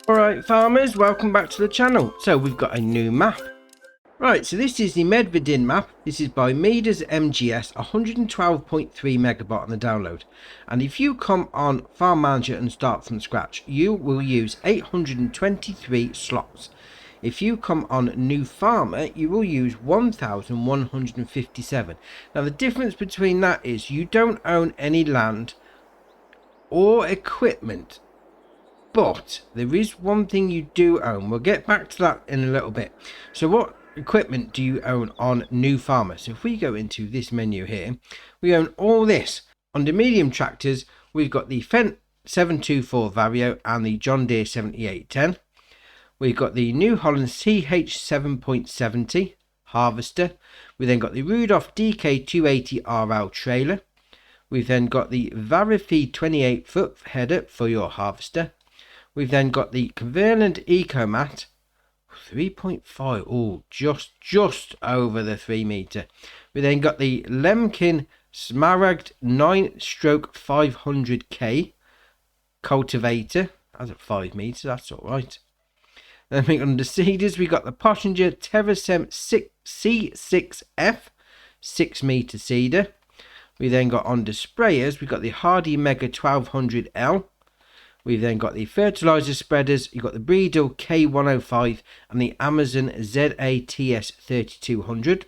Alright farmers, welcome back to the channel. So we've got a new map. Right, so this is the Medvedin map. This is by Meters MGS, 112.3 megabyte on the download. And if you come on Farm Manager and start from scratch, you will use 823 slots. If you come on New Farmer, you will use 1,157. Now the difference between that is you don't own any land or equipment. But there is one thing you do own. We'll get back to that in a little bit. So what equipment do you own on New Farmer? So if we go into this menu here, we own all this. Under medium tractors, we've got the Fendt 724 Vario and the John Deere 7810. We've got the New Holland CH 7.70 harvester. We then got the Rudolph DK 280 RL trailer. We've then got the Varifeed 28-foot header for your harvester. We've then got the Cumberland Ecomat 3.5, oh, just over the 3 meter. We then got the Lemkin Smaragd 9/500K cultivator. That's at 5 meters, that's all right. Then we got under seeders, we got the Pottinger Terrasem C6F 6 meter seeder. We then got under sprayers, we got the Hardy Mega 1200L. We've then got the fertilizer spreaders, you've got the Breedel K105 and the Amazon ZATS 3200.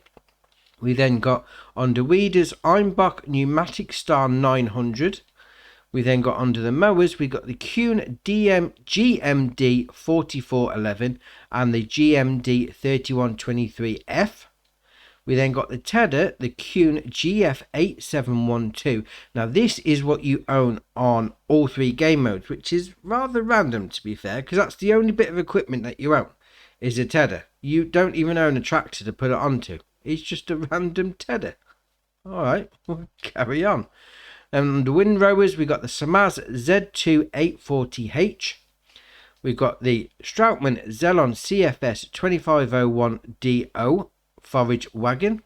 We then got under weeders Einbach Pneumatic Star 900. We then got under the mowers, we got the Kuhn GMD 4411 and the GMD 3123F. We then got the Tedder, the Kuhn GF8712. Now this is what you own on all 3 game modes, which is rather random to be fair, because that's the only bit of equipment that you own, is a Tedder. You don't even own a tractor to put it onto. It's just a random Tedder. Alright, we'll carry on. And the windrowers, we got the Samaz Z2 840H. We've got the Strautmann Zelon CFS 2501DO forage wagon,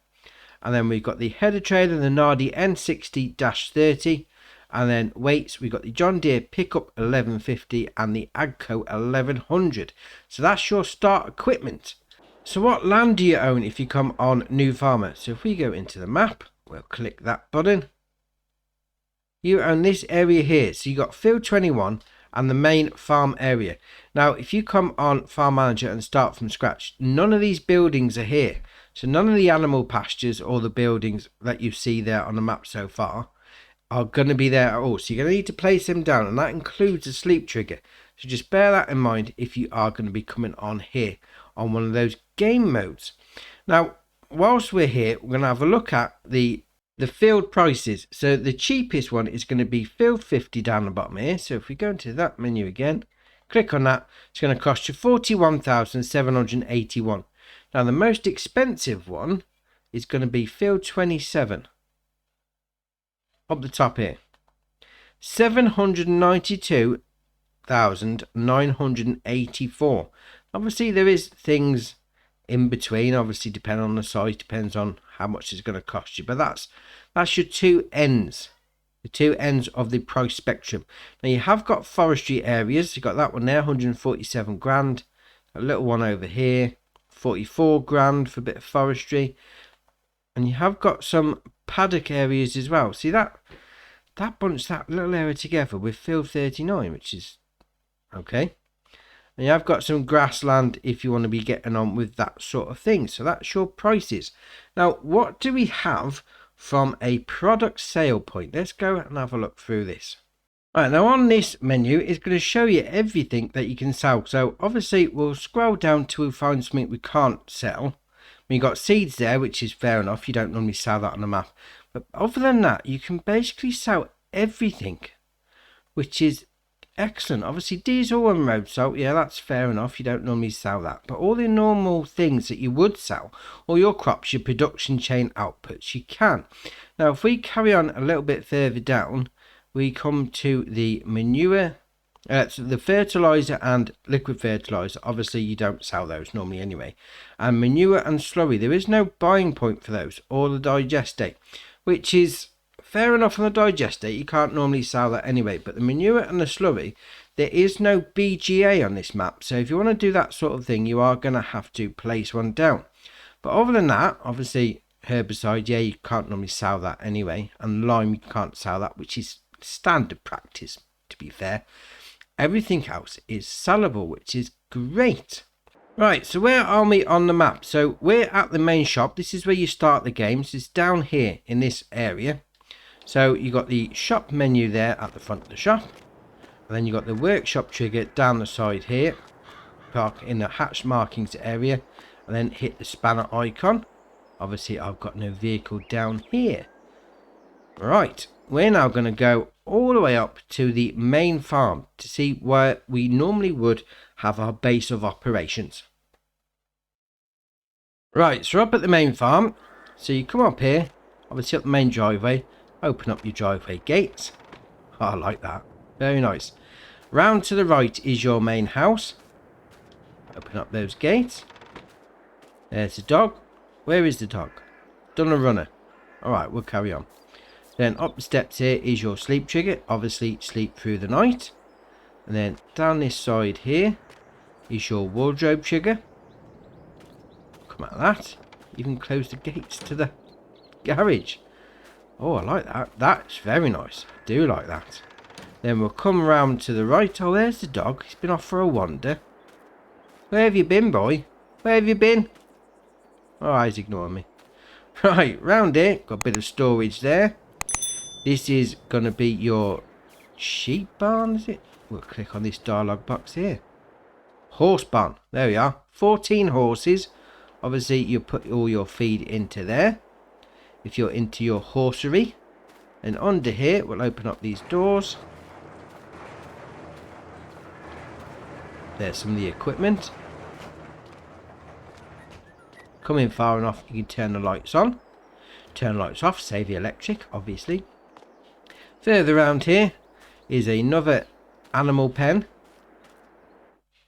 and then we've got the header trailer, the Nardi N60-30, and then weights, we've got the John Deere pickup 1150 and the Agco 1100. So that's your start equipment. So what land do you own if you come on New Farmer? So if we go into the map, we'll click that button. You own this area here, so you got field 21 and the main farm area. Now if you come on Farm Manager and start from scratch, none of these buildings are here. So none of the animal pastures or the buildings that you see there on the map so far are going to be there at all. So you're going to need to place them down, and that includes a sleep trigger. So just bear that in mind if you are going to be coming on here on one of those game modes. Now whilst we're here, we're going to have a look at the field prices. So the cheapest one is going to be field 50 down the bottom here. So if we go into that menu again, click on that, it's going to cost you 41,781. Now the most expensive one is going to be field 27 up the top here, 792,984. Obviously there is things in between, obviously depending on the size, depends on how much it's going to cost you, but that's your two ends, the two ends of the price spectrum. Now you have got forestry areas, you got that one there, 147 grand, a little one over here, 44 grand for a bit of forestry, and you have got some paddock areas as well. See that bunch, that little area together with field 39, which is okay. And you have got some grassland if you want to be getting on with that sort of thing. So that's your prices. Now what do we have from a product sale point? Let's go and have a look through this. Right, now on this menu is going to show you everything that you can sell. So obviously we'll scroll down till we find something we can't sell. We got seeds there, which is fair enough. You don't normally sell that on the map. But other than that, you can basically sell everything, which is excellent. Obviously diesel and road salt, yeah, that's fair enough. You don't normally sell that. But all the normal things that you would sell, all your crops, your production chain outputs, you can. Now if we carry on a little bit further down, we come to the manure, the fertilizer and liquid fertilizer. Obviously you don't sell those normally anyway. And manure and slurry, there is no buying point for those, or the digestate, which is fair enough on the digestate. You can't normally sell that anyway, but the manure and the slurry, there is no BGA on this map, so if you want to do that sort of thing, you are going to have to place one down. But other than that, obviously herbicide, yeah, you can't normally sow that anyway, and lime, you can't sow that, which is standard practice, to be fair. Everything else is sellable, which is great. Right, so where are we on the map? So we're at the main shop. This is where you start the game. So it's down here in this area. So you got the shop menu there at the front of the shop, and then you got the workshop trigger down the side here. Park in the hatch markings area, and then hit the spanner icon. Obviously I've got no vehicle down here. Right, we're now going to go all the way up to the main farm to see where we normally would have our base of operations. Right, so we're up at the main farm. So you come up here, obviously up the main driveway, open up your driveway gates. Oh, I like that, very nice. Round to the right is your main house. Open up those gates. There's the dog. Where is the dog? Done a runner. Alright, we'll carry on. Then up the steps here is your sleep trigger. Obviously sleep through the night. And then down this side here is your wardrobe trigger. Come out of that. Even close the gates to the garage. Oh, I like that. That's very nice. I do like that. Then we'll come around to the right. Oh, there's the dog. He's been off for a wander. Where have you been, boy? Where have you been? Oh, he's ignoring me. Right, round here. Got a bit of storage there. This is going to be your sheep barn, is it? We'll click on this dialogue box here. Horse barn. There we are. 14 horses. Obviously, you put all your feed into there. If you're into your horsery. And under here, we'll open up these doors. There's some of the equipment. Come in far enough, you can turn the lights on. Turn the lights off, save the electric, obviously. Further around here is another animal pen.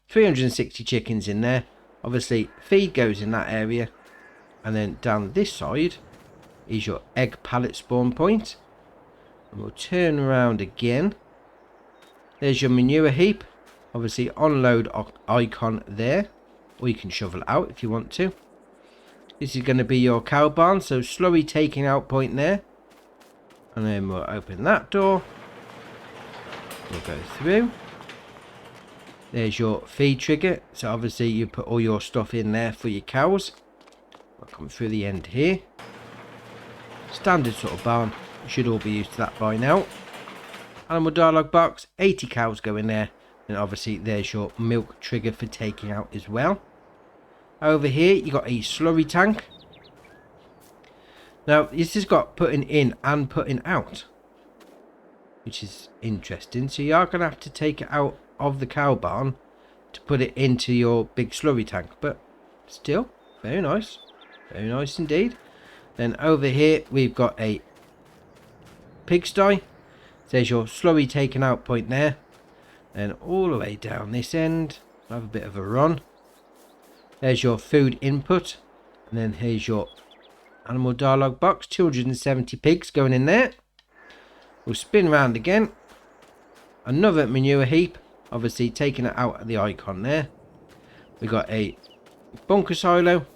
360 chickens in there. Obviously, feed goes in that area. And then down this side is your egg pallet spawn point. And we'll turn around again. There's your manure heap. Obviously, unload icon there. Or you can shovel it out if you want to. This is going to be your cow barn. So, slurry taking out point there. And then we'll open that door. We'll go through. There's your feed trigger. So obviously you put all your stuff in there for your cows. We'll come through the end here. Standard sort of barn. You should all be used to that by now. Animal dialogue box. 80 cows go in there. And obviously there's your milk trigger for taking out as well. Over here you got a slurry tank. Now, this has got putting in and putting out, which is interesting. So you are going to have to take it out of the cow barn to put it into your big slurry tank. But still, very nice. Very nice indeed. Then over here, we've got a pigsty. There's your slurry taken out point there. And all the way down this end, have a bit of a run. There's your food input. And then here's your animal dialogue box, 270 pigs going in there. We'll spin round again. Another manure heap, obviously taking it out of the icon there. We got a bunker silo.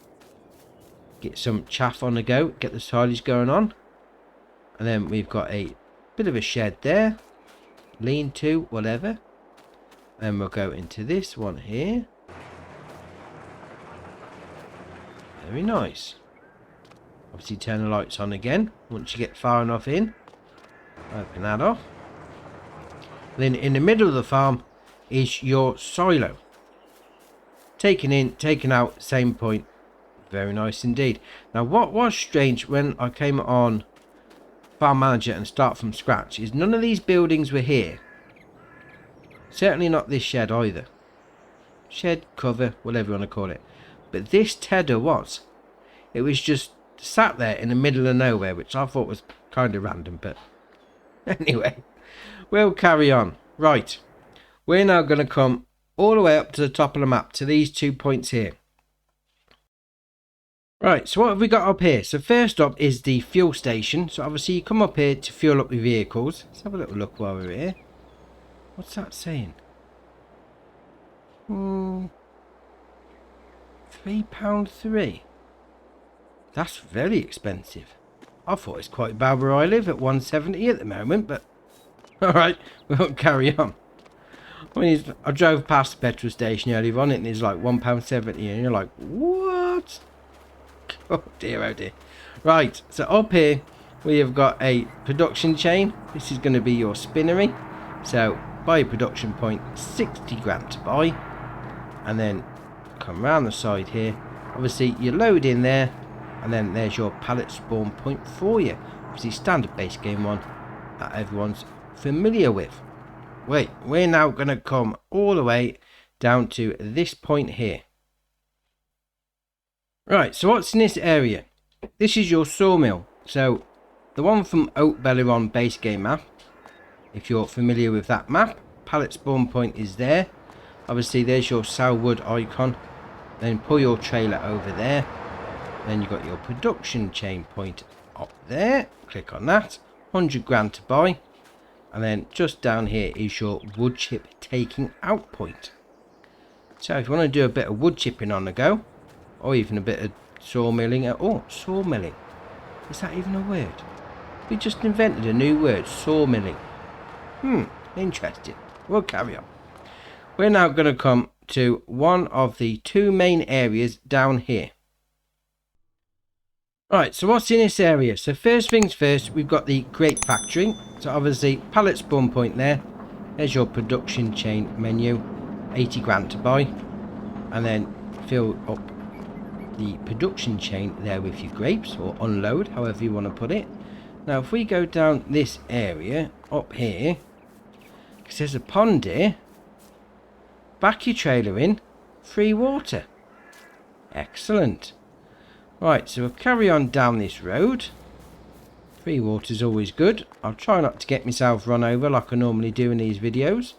Get some chaff on the go, get the silage going on. And then we've got a bit of a shed there. Lean to, whatever. And we'll go into this one here. Very nice. Obviously turn the lights on again once you get far enough in. Open that off. Then in the middle of the farm is your silo. Taken in, taken out, same point. Very nice indeed. Now what was strange when I came on Farm Manager and start from scratch is none of these buildings were here. Certainly not this shed either. Shed, cover, whatever you want to call it. But this tedder was. It was just sat there in the middle of nowhere, which I thought was kind of random, but anyway, we'll carry on. Right, we're now going to come all the way up to the top of the map to these 2 points here. Right, so what have we got up here? So first up is the fuel station. So obviously you come up here to fuel up your vehicles. Let's have a little look while we're here. What's that saying? £3.3. That's very expensive. I thought it's quite bad where I live at 170 at the moment, but alright, we'll carry on. I mean, I drove past the petrol station earlier on and it's like £1.70 and you're like, what? Oh dear, oh dear. Right, so up here we have got a production chain. This is going to be your spinnery. So buy a production point, 60 grand to buy. And then come round the side here. Obviously you load in there. And then there's your pallet spawn point for you. Obviously standard base game one that everyone's familiar with. Wait, we're now going to come all the way down to this point here. Right, so what's in this area? This is your sawmill. So the one from Oak Belleron base game map. If you're familiar with that map, pallet spawn point is there. Obviously there's your Salwood icon. Then pull your trailer over there. Then you've got your production chain point up there. Click on that. 100 grand to buy. And then just down here is your wood chip taking out point. So if you want to do a bit of wood chipping on the go, or even a bit of sawmilling. Oh, sawmilling. Is that even a word? We just invented a new word, sawmilling. Interesting. We'll carry on. We're now going to come to one of the two main areas down here. Right, so what's in this area? So first things first, we've got the grape factory. So obviously pallet spawn point there. There's your production chain menu. 80 grand to buy. And then fill up the production chain there with your grapes, or unload, however you want to put it. Now if we go down this area up here, because there's a pond here, back your trailer in, free water. Excellent. Right, so we'll carry on down this road. Free water's always good. I'll try not to get myself run over like I normally do in these videos,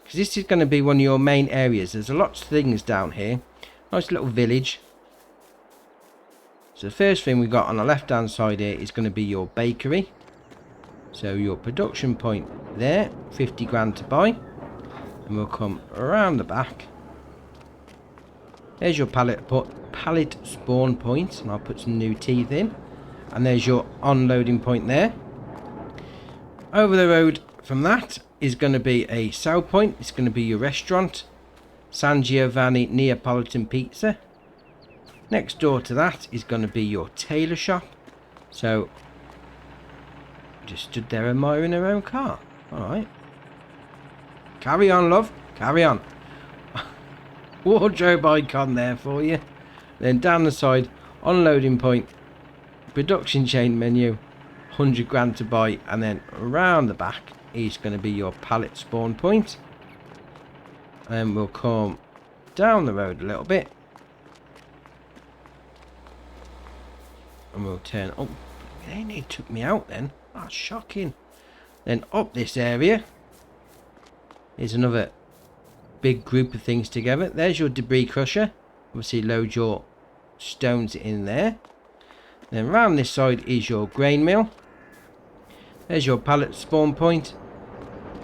because this is going to be one of your main areas. There's lots of things down here. Nice little village. So the first thing we got on the left hand side here is going to be your bakery. So your production point there, 50 grand to buy. And we'll come around the back. There's your pallet spawn point, and I'll put some new teeth in. And there's your unloading point there. Over the road from that is going to be a sell point. It's going to be your restaurant, San Giovanni Neapolitan Pizza. Next door to that is going to be your tailor shop. So just stood there admiring her own car. Alright, carry on, love, carry on. Wardrobe icon there for you. Then down the side, unloading point, production chain menu, 100 grand to buy. And then around the back is going to be your pallet spawn point. And we'll come down the road a little bit, and we'll turn. Oh, they took me out then. That's shocking. Then up this area is another big group of things together. There's your debris crusher. Obviously load your stones in there. Then around this side is your grain mill. There's your pallet spawn point.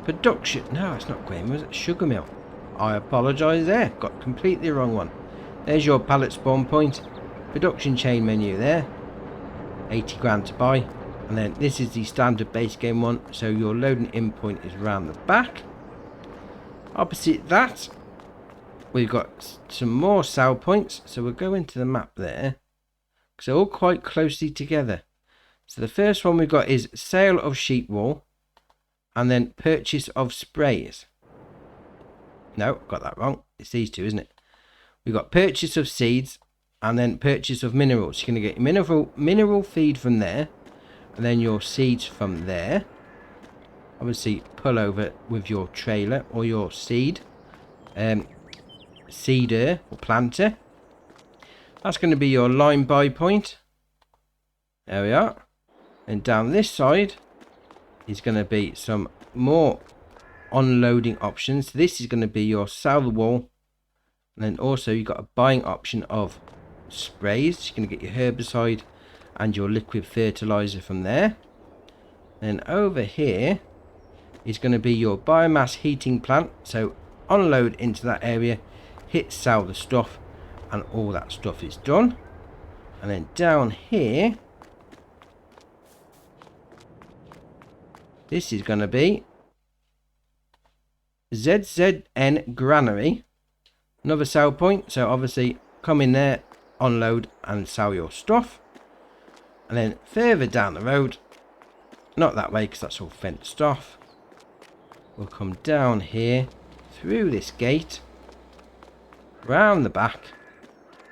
Production. No, it's not grain mill, it's sugar mill. I apologise there. Got completely the wrong one. There's your pallet spawn point. Production chain menu there. 80 grand to buy. And then this is the standard base game one. So your loading in point is around the back. Opposite that, we've got some more sell points. So we'll go into the map there, because they're all quite closely together. So the first one we've got is sale of sheet wool, and then purchase of sprays. No, got that wrong. It's these two, isn't it? We've got purchase of seeds, and then purchase of minerals. You're going to get mineral feed from there, and then your seeds from there. Obviously pull over with your trailer or your seeder or planter. That's going to be your line buy point. There we are. And down this side is going to be some more unloading options. This is going to be your sell the wool, and then also you've got a buying option of sprays. You're going to get your herbicide and your liquid fertilizer from there. Then over here is going to be your biomass heating plant. So unload into that area, hit sell the stuff, and all that stuff is done. And then down here, this is going to be ZZN Granary, another sell point. So obviously come in there, unload and sell your stuff. And then further down the road, not that way because that's all fenced off, we'll come down here through this gate, round the back,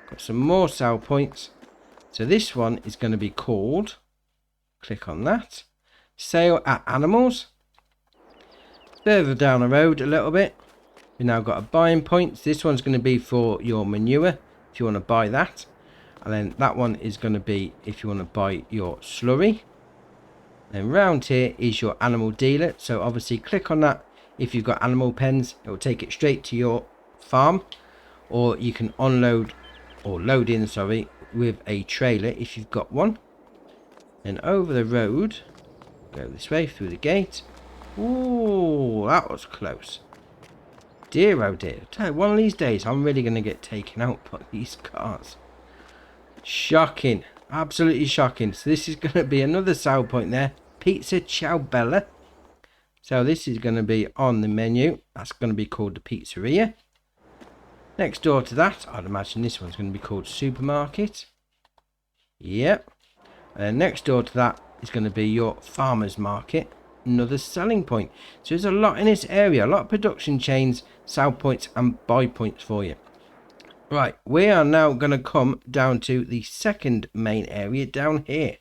got some more sell points. So this one is going to be called, click on that, sale at animals. Further down the road a little bit, we've now got a buying point. This one's going to be for your manure if you want to buy that, and then that one is going to be if you want to buy your slurry. Then round here is your animal dealer, so obviously click on that. If you've got animal pens, it will take it straight to your farm, or you can unload or load in, sorry, with a trailer if you've got one. And over the road, go this way through the gate. Ooh, that was close. Dear oh dear. Tell you, one of these days I'm really going to get taken out by these cars. Shocking. Absolutely shocking. So this is going to be another sell point there. Pizza Ciao Bella. So this is going to be on the menu. That's going to be called the pizzeria. Next door to that, I'd imagine this one's going to be called supermarket. Yep. And next door to that is going to be your farmer's market. Another selling point. So there's a lot in this area. A lot of production chains, sell points and buy points for you. Right, we are now going to come down to the second main area down here.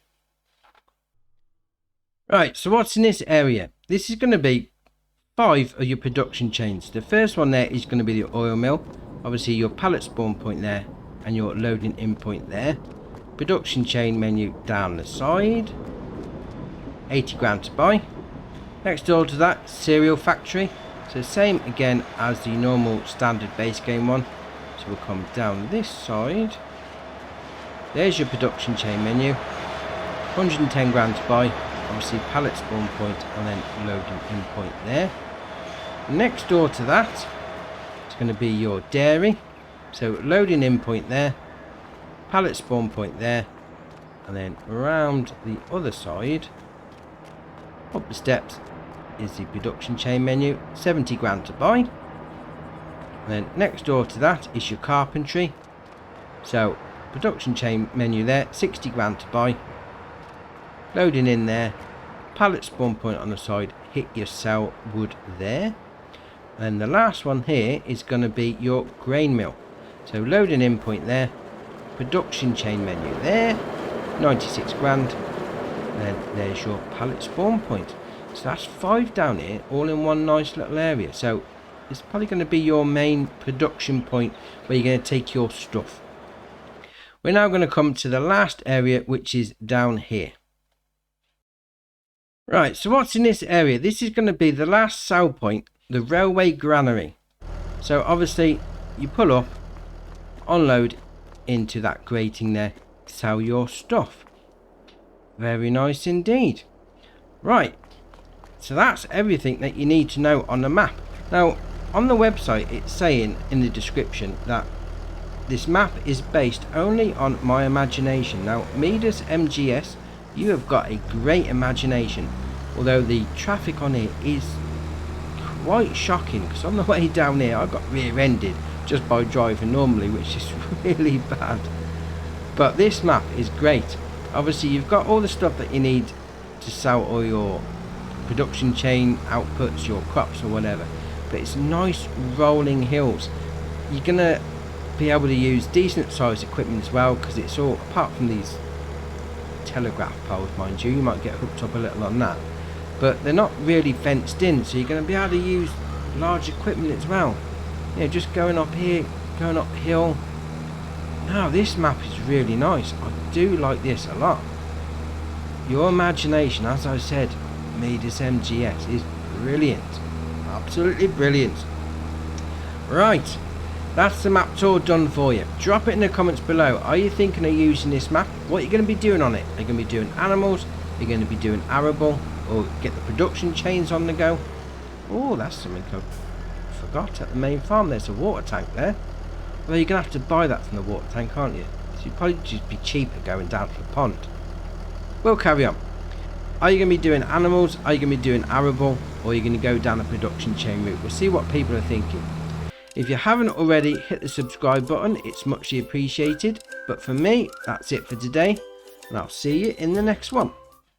Right, so what's in this area? This is going to be 5 of your production chains. The first one there is going to be the oil mill. Obviously your pallet spawn point there and your loading in point there. Production chain menu down the side. 80 grand to buy. Next door to that, cereal factory. So same again as the normal standard base game one. So we'll come down this side. There's your production chain menu. 110 grand to buy. Obviously pallet spawn point and then loading in point there. Next door to that, it's going to be your dairy. So loading in point there. Pallet spawn point there. And then around the other side, up the steps, is the production chain menu. 70 grand to buy. And then next door to that is your carpentry. So production chain menu there, 60 grand to buy. Loading in there, pallet spawn point on the side, hit your sell wood there. And the last one here is going to be your grain mill. So loading in point there, production chain menu there, 96 grand. And then there's your pallet spawn point. So that's 5 down here, all in one nice little area. So it's probably going to be your main production point where you're going to take your stuff. We're now going to come to the last area, which is down here. Right, so what's in this area? This is going to be the last sell point, the railway granary. So obviously you pull up, unload into that grating there, sell your stuff. Very nice indeed. Right, so that's everything that you need to know on the map. Now on the website it's saying in the description that this map is based only on my imagination. Now Midas MGS, you have got a great imagination, although the traffic on here is quite shocking, because on the way down here I got rear-ended just by driving normally, which is really bad. But this map is great. Obviously you've got all the stuff that you need to sell all your production chain outputs, your crops or whatever, but it's nice rolling hills. You're gonna be able to use decent sized equipment as well, because it's all, apart from these telegraph poles mind you might get hooked up a little on that, but they're not really fenced in, so you're going to be able to use large equipment as well. You know, just going up here, going uphill. Now this map is really nice. I do like this a lot. Your imagination, as I said, Midas MGS is brilliant, absolutely brilliant. Right, that's the map tour done for you. Drop it in the comments below. Are you thinking of using this map? What are you going to be doing on it? Are you going to be doing animals? Are you going to be doing arable? Or get the production chains on the go? Oh, that's something forgot, at the main farm there's a water tank there. Well, you're going to have to buy that from the water tank, aren't you? So you'd probably just be cheaper going down to the pond. We'll carry on. Are you going to be doing animals? Are you going to be doing arable? Or are you going to go down the production chain route? We'll see what people are thinking. If you haven't already, hit the subscribe button. It's muchly appreciated. But for me, that's it for today. And I'll see you in the next one.